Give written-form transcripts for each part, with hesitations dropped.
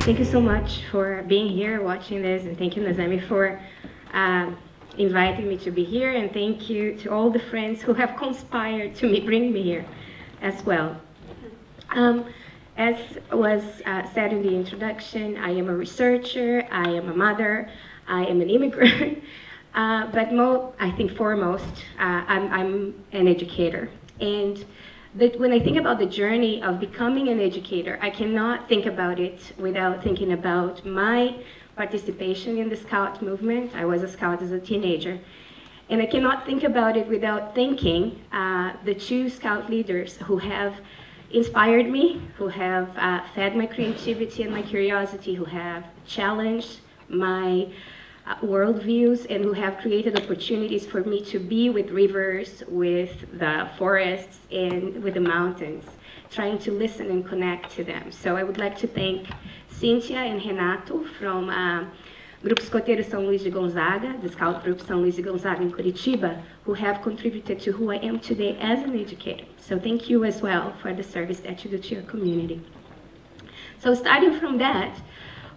Thank you so much for being here, watching this, and thank you, Nazami, for inviting me to be here, and thank you to all the friends who have conspired to bring me here as well. As was said in the introduction, I am a researcher, I am a mother, I am an immigrant, but I think foremost, I'm an educator. And when I think about the journey of becoming an educator, I cannot think about it without thinking about my participation in the Scout movement. I was a Scout as a teenager. And I cannot think about it without thanking the two Scout leaders who have inspired me, who have fed my creativity and my curiosity, who have challenged my worldviews, and who have created opportunities for me to be with rivers, with the forests, and with the mountains, trying to listen and connect to them. So I would like to thank Cynthia and Renato from Grupo Escoteiro São Luís de Gonzaga, the Scout Group São Luís de Gonzaga in Curitiba, who have contributed to who I am today as an educator. So thank you as well for the service that you do to your community. So starting from that,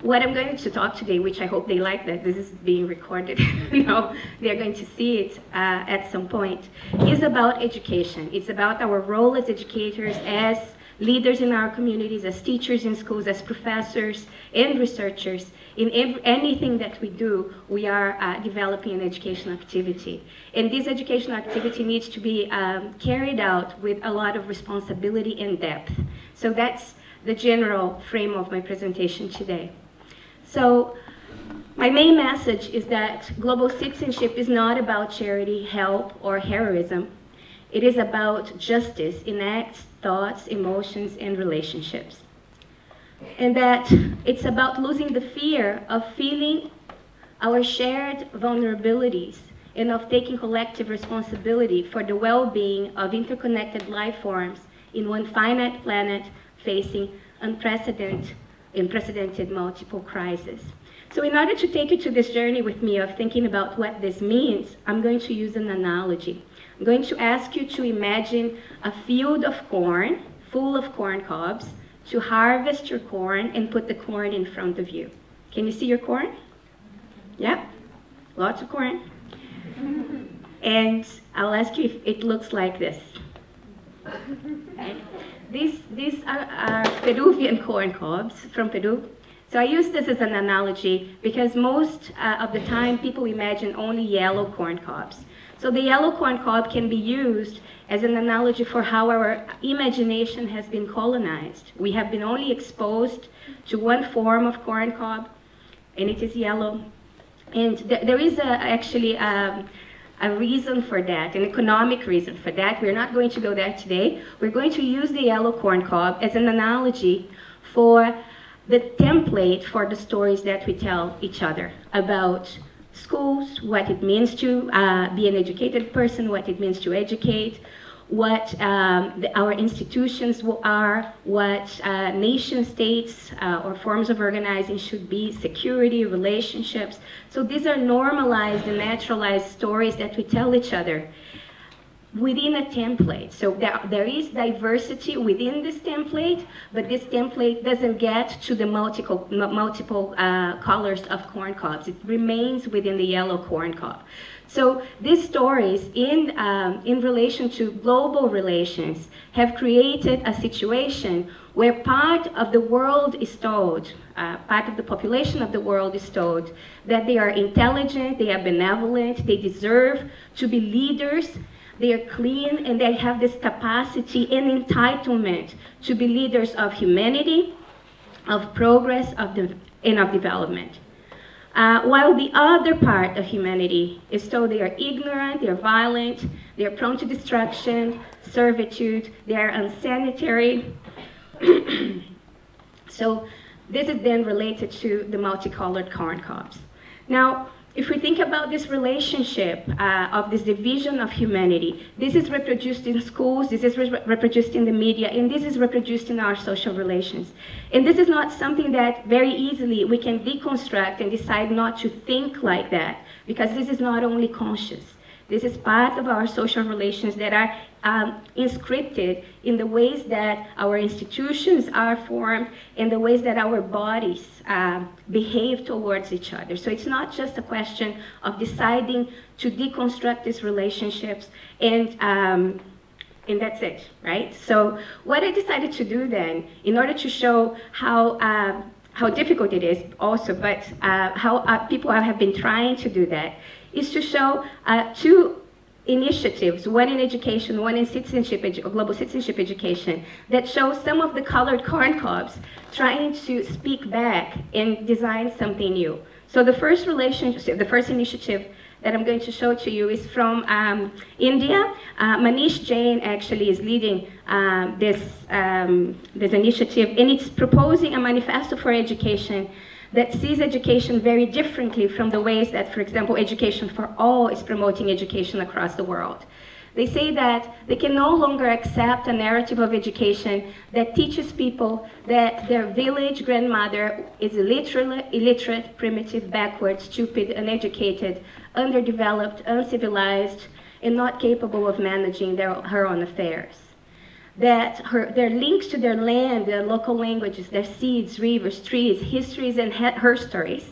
what I'm going to talk today, which I hope they like that this is being recorded, now they're going to see it at some point, is about education. It's about our role as educators, as leaders in our communities, as teachers in schools, as professors and researchers. In anything that we do, we are developing an educational activity. And this educational activity needs to be carried out with a lot of responsibility and depth. So that's the general frame of my presentation today. So my main message is that global citizenship is not about charity, help, or heroism. It is about justice in acts, thoughts, emotions, and relationships. And that it's about losing the fear of feeling our shared vulnerabilities and of taking collective responsibility for the well-being of interconnected life forms in one finite planet facing unprecedented multiple crises. So in order to take you to this journey with me of thinking about what this means, I'm going to use an analogy. I'm going to ask you to imagine a field of corn, full of corn cobs, to harvest your corn and put the corn in front of you. Can you see your corn? Yeah? Lots of corn. And I'll ask you if it looks like this. Okay. These are Peruvian corn cobs from Peru. So I use this as an analogy because most of the time people imagine only yellow corn cobs. So the yellow corn cob can be used as an analogy for how our imagination has been colonized. We have been only exposed to one form of corn cob, and it is yellow. And there is actually a reason for that, an economic reason for that. We're not going to go there today. We're going to use the yellow corn cob as an analogy for the template for the stories that we tell each other about schools, what it means to be an educated person, what it means to educate, what our institutions are, what nation states or forms of organizing should be, security, relationships. So these are normalized and naturalized stories that we tell each other within a template. So there is diversity within this template, but this template doesn't get to the multiple colors of corn cobs. It remains within the yellow corn cob. So these stories in relation to global relations have created a situation where part of the world is told, part of the population of the world is told that they are intelligent, they are benevolent, they deserve to be leaders, they are clean, and they have this capacity and entitlement to be leaders of humanity, of progress, and of development. While the other part of humanity is told they are ignorant, they are violent, they are prone to destruction, servitude, they are unsanitary. So this is then related to the multicolored corn cobs. Now, if we think about this relationship of this division of humanity, this is reproduced in schools, this is reproduced in the media, and this is reproduced in our social relations. And this is not something that very easily we can deconstruct and decide not to think like that, because this is not only conscious. This is part of our social relations that are inscripted in the ways that our institutions are formed and the ways that our bodies behave towards each other. So it's not just a question of deciding to deconstruct these relationships and that's it, right? So what I decided to do then, in order to show how difficult it is also, but how people have been trying to do that, is to show two initiatives, one in education, one in citizenship, global citizenship education, that show some of the colored corn cobs trying to speak back and design something new. So the first relationship, the first initiative that I'm going to show to you is from India. Manish Jain actually is leading this initiative, and it's proposing a manifesto for education that sees education very differently from the ways that, for example, Education for All is promoting education across the world. They say that they can no longer accept a narrative of education that teaches people that their village grandmother is illiterate, primitive, backward, stupid, uneducated, underdeveloped, uncivilized, and not capable of managing her own affairs. That their links to their land, their local languages, their seeds, rivers, trees, histories, and her stories,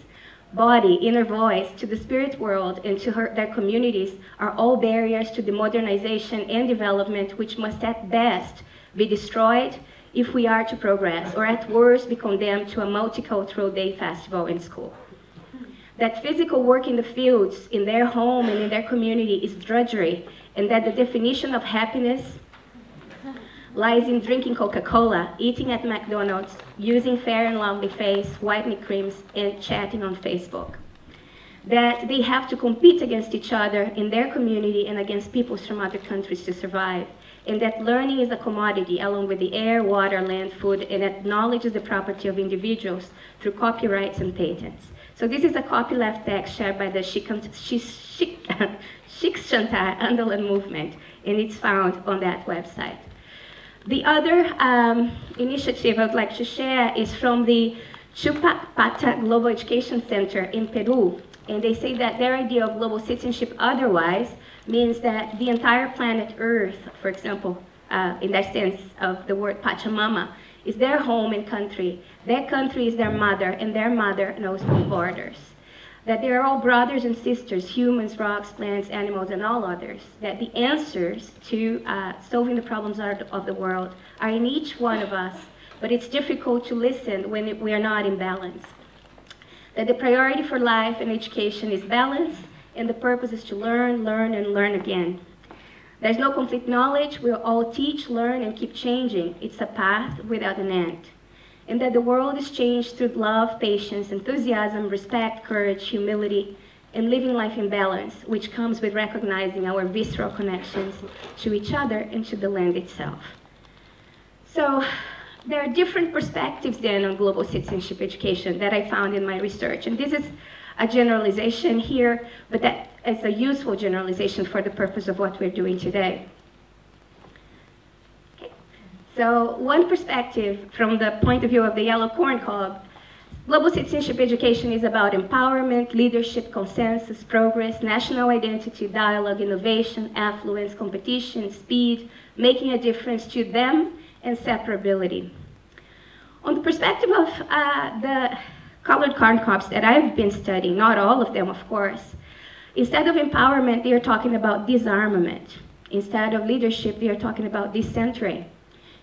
body, inner voice, to the spirit world, and to their communities are all barriers to the modernization and development which must at best be destroyed if we are to progress, or at worst be condemned to a multicultural day festival in school. That physical work in the fields, in their home and in their community is drudgery, and that the definition of happiness lies in drinking Coca-Cola, eating at McDonald's, using Fair and Lovely face, whitening creams, and chatting on Facebook. That they have to compete against each other in their community and against peoples from other countries to survive. And that learning is a commodity along with the air, water, land, food, and acknowledges the property of individuals through copyrights and patents. So this is a copyleft text shared by the Shikshantai Andolan movement, and it's found on that website. The other initiative I would like to share is from the Chupacpata Global Education Center in Peru. And they say that their idea of global citizenship otherwise means that the entire planet Earth, for example, in that sense of the word Pachamama, is their home and country. Their country is their mother, and their mother knows no borders. That they are all brothers and sisters, humans, rocks, plants, animals, and all others. That the answers to solving the problems of the world are in each one of us, but it's difficult to listen when we are not in balance. That the priority for life and education is balance, and the purpose is to learn, learn, and learn again. There's no complete knowledge. We'll all teach, learn, and keep changing. It's a path without an end. And that the world is changed through love, patience, enthusiasm, respect, courage, humility, and living life in balance, which comes with recognizing our visceral connections to each other and to the land itself. So there are different perspectives then on global citizenship education that I found in my research. And this is a generalization here, but that is a useful generalization for the purpose of what we're doing today. So one perspective from the point of view of the yellow corn cob, global citizenship education is about empowerment, leadership, consensus, progress, national identity, dialogue, innovation, affluence, competition, speed, making a difference to them, and separability. On the perspective of the colored corn cobs that I've been studying, not all of them, of course, instead of empowerment, they are talking about disarmament. Instead of leadership, they are talking about decentering.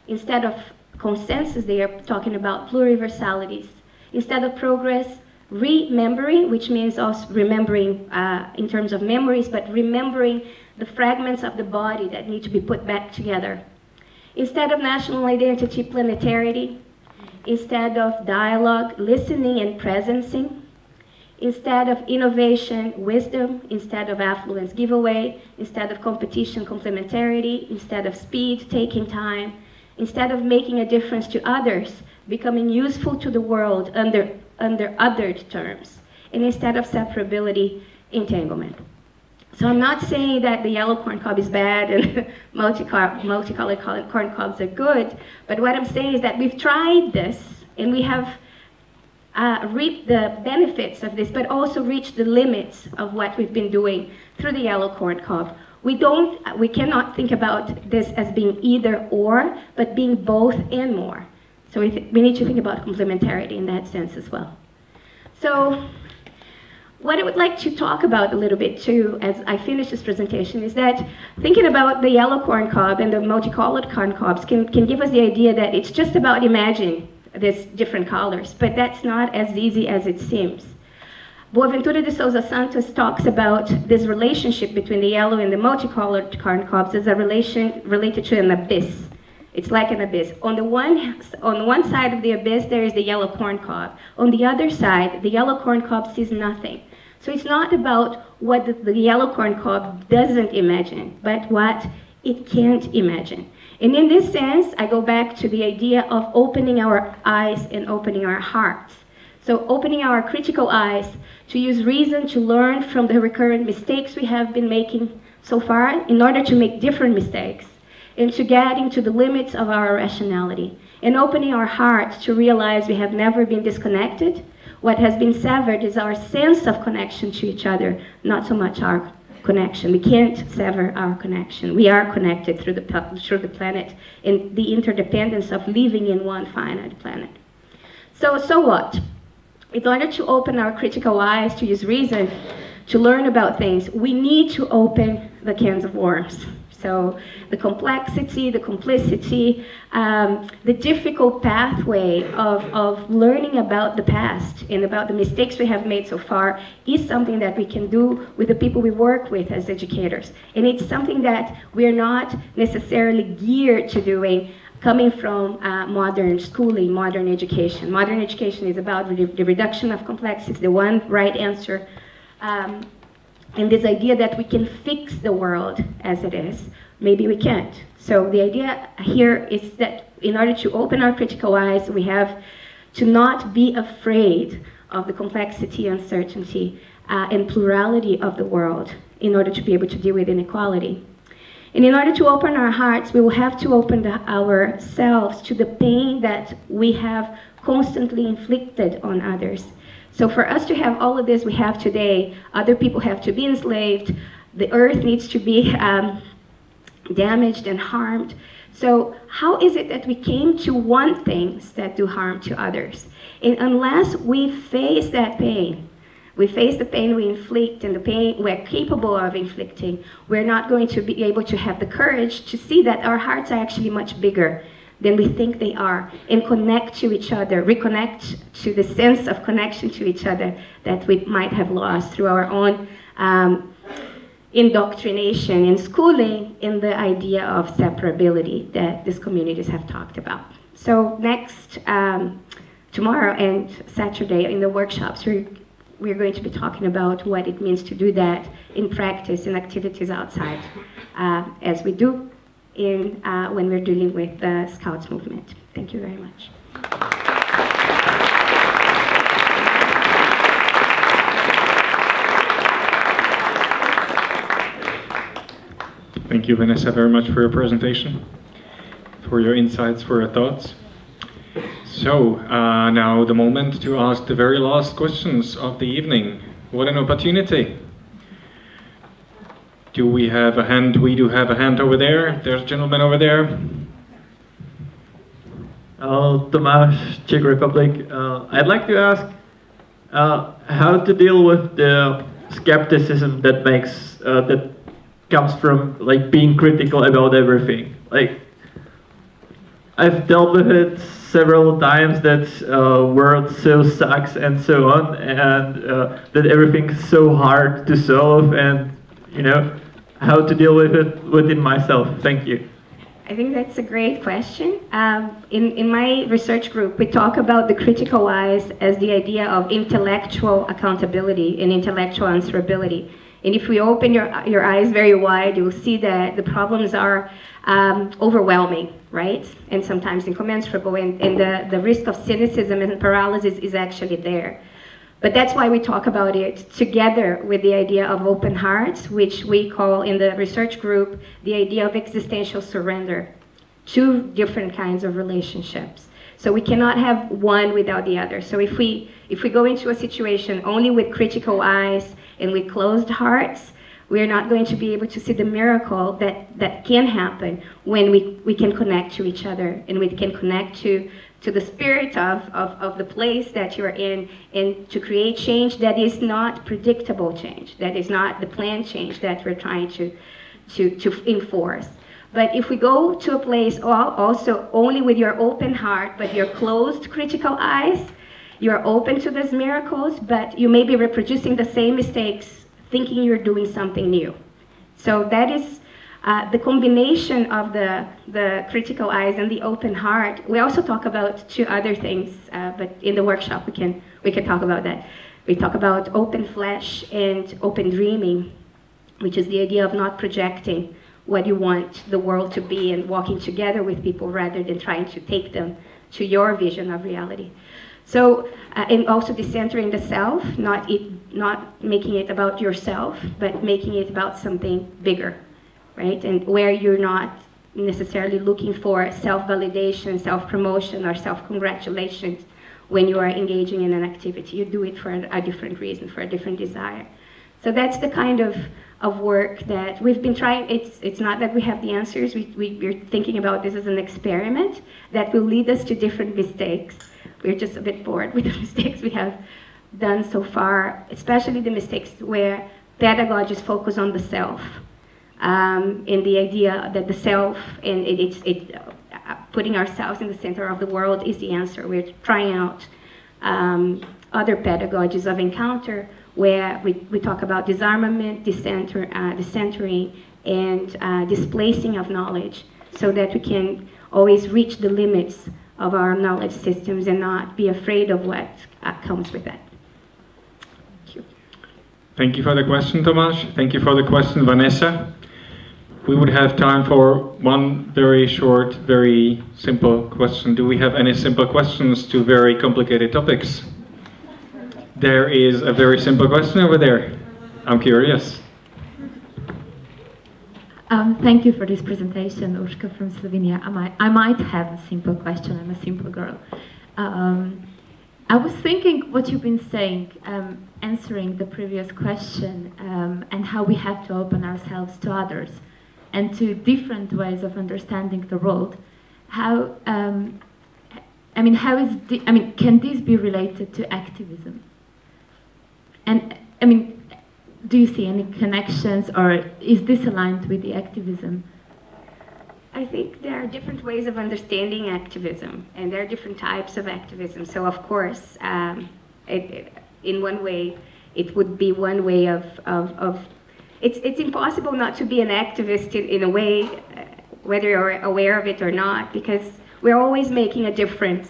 Instead of consensus, they are talking about pluriversalities. Instead of progress, remembering, which means also remembering in terms of memories, but remembering the fragments of the body that need to be put back together. Instead of national identity, planetarity. Instead of dialogue, listening and presencing. Instead of innovation, wisdom. Instead of affluence, giveaway. Instead of competition, complementarity. Instead of speed, taking time. Instead of making a difference to others, becoming useful to the world under othered terms. And instead of separability, entanglement. So I'm not saying that the yellow corn cob is bad and multicolored corn cobs are good, but what I'm saying is that we've tried this and we have reap the benefits of this, but also reach the limits of what we've been doing through the yellow corn cob. We cannot think about this as being either or, but being both and more. So we need to think about complementarity in that sense as well. So what I would like to talk about a little bit too, as I finish this presentation, is that thinking about the yellow corn cob and the multicolored corn cobs can give us the idea that it's just about imagining these different colors, but that's not as easy as it seems. Boaventura de Souza Santos talks about this relationship between the yellow and the multicolored corn cobs as a relation related to an abyss. It's like an abyss. On the one side of the abyss, there is the yellow corn cob. On the other side, the yellow corn cob sees nothing. So it's not about what the yellow corn cob doesn't imagine, but what it can't imagine. And in this sense, I go back to the idea of opening our eyes and opening our hearts. So opening our critical eyes to use reason to learn from the recurrent mistakes we have been making so far in order to make different mistakes, and to getting to the limits of our rationality, and opening our hearts to realize we have never been disconnected. What has been severed is our sense of connection to each other, not so much our connection. We can't sever our connection. We are connected through the planet and the interdependence of living in one finite planet. So what? In order to open our critical eyes, to use reason, to learn about things, we need to open the cans of worms. So the complexity, the complicity, the difficult pathway of learning about the past and about the mistakes we have made so far is something that we can do with the people we work with as educators. And it's something that we're not necessarily geared to doing coming from modern schooling, modern education. Modern education is about the reduction of complexity, the one right answer, and this idea that we can fix the world as it is. Maybe we can't. So the idea here is that in order to open our critical eyes, we have to not be afraid of the complexity, uncertainty, and plurality of the world in order to be able to deal with inequality. And in order to open our hearts, we will have to open ourselves to the pain that we have constantly inflicted on others. So for us to have all of this we have today, other people have to be enslaved, the earth needs to be damaged and harmed. So how is it that we came to want things that do harm to others? And unless we face that pain, we face the pain we inflict and the pain we're capable of inflicting, we're not going to be able to have the courage to see that our hearts are actually much bigger than we think they are, and connect to each other, reconnect to the sense of connection to each other that we might have lost through our own indoctrination in schooling in the idea of separability that these communities have talked about. So next, tomorrow and Saturday in the workshops, we're going to be talking about what it means to do that in practice, in activities outside, as we do when we're dealing with the Scouts movement. Thank you very much. Thank you, Vanessa, very much for your presentation, for your insights, for your thoughts. So, now the moment to ask the very last questions of the evening. What an opportunity. Do we have a hand? We do have a hand over there. There's a gentleman over there. Tomáš, Czech Republic. I'd like to ask how to deal with the skepticism that comes from like being critical about everything. Like, I've dealt with it several times that world so sucks and so on, and that everything's so hard to solve, and you know, how to deal with it within myself. Thank you. I think that's a great question. In my research group, we talk about the critical eyes as the idea of intellectual accountability and intellectual answerability. And if we open your eyes very wide, you'll see that the problems are overwhelming, right? And sometimes incommensurable, and the risk of cynicism and paralysis is actually there. But that's why we talk about it together with the idea of open hearts, which we call in the research group the idea of existential surrender. Two different kinds of relationships. So we cannot have one without the other. So if we go into a situation only with critical eyes and with closed hearts, we're not going to be able to see the miracle that can happen when we can connect to each other and we can connect to the spirit of the place that you're in, and to create change that is not predictable change, that is not the planned change that we're trying to enforce. But if we go to a place also only with your open heart, but your closed critical eyes, you're open to these miracles, but you may be reproducing the same mistakes, thinking you're doing something new. So that is the combination of the critical eyes and the open heart. We also talk about two other things, but in the workshop we can talk about that. We talk about open flesh and open dreaming, which is the idea of not projecting what you want the world to be and walking together with people rather than trying to take them to your vision of reality. So, and also decentering the self, not making it about yourself, but making it about something bigger, right? And where you're not necessarily looking for self-validation, self-promotion, or self-congratulations when you are engaging in an activity. You do it for a different reason, for a different desire. So that's the kind of work that we've been trying. It's not that we have the answers. We're thinking about this as an experiment that will lead us to different mistakes. We're just a bit bored with the mistakes we have done so far, especially the mistakes where pedagogists focus on the self, and the idea that the self and putting ourselves in the center of the world is the answer. We're trying out other pedagogies of encounter where we talk about disarmament, decentering, and displacing of knowledge, so that we can always reach the limits of our knowledge systems and not be afraid of what comes with that. Thank you. Thank you for the question, Tomáš. Thank you for the question, Vanessa. We would have time for one very short, very simple question. Do we have any simple questions to very complicated topics? There is a very simple question over there. I'm curious. Thank you for this presentation, Urška from Slovenia. I might have a simple question. I'm a simple girl. I was thinking what you've been saying, answering the previous question, and how we have to open ourselves to others and to different ways of understanding the world. How, can this be related to activism? And do you see any connections, or is this aligned with the activism? I think there are different ways of understanding activism, and there are different types of activism. So of course, in one way, it would be one way of it's impossible not to be an activist in a way, whether you're aware of it or not, because we're always making a difference,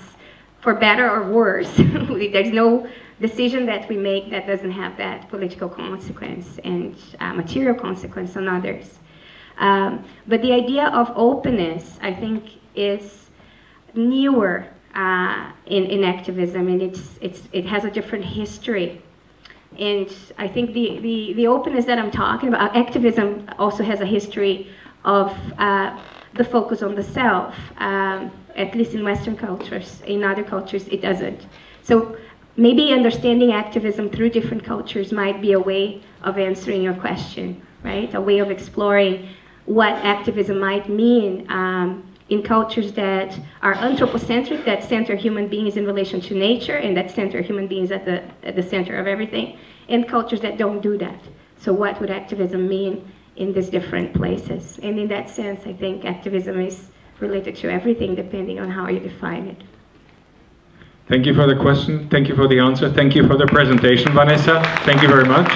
for better or worse. There's no decision that we make that doesn't have that political consequence and material consequence on others. But the idea of openness, I think, is newer in activism, and it has a different history. And I think the openness that I'm talking about, activism also has a history of the focus on the self, at least in Western cultures. In other cultures, it doesn't. So maybe understanding activism through different cultures might be a way of answering your question, right? A way of exploring what activism might mean in cultures that are anthropocentric, that center human beings in relation to nature, and that center human beings at the center of everything, and cultures that don't do that. So what would activism mean in these different places? And in that sense, I think activism is related to everything, depending on how you define it. Thank you for the question. Thank you for the answer. Thank you for the presentation, Vanessa. Thank you very much.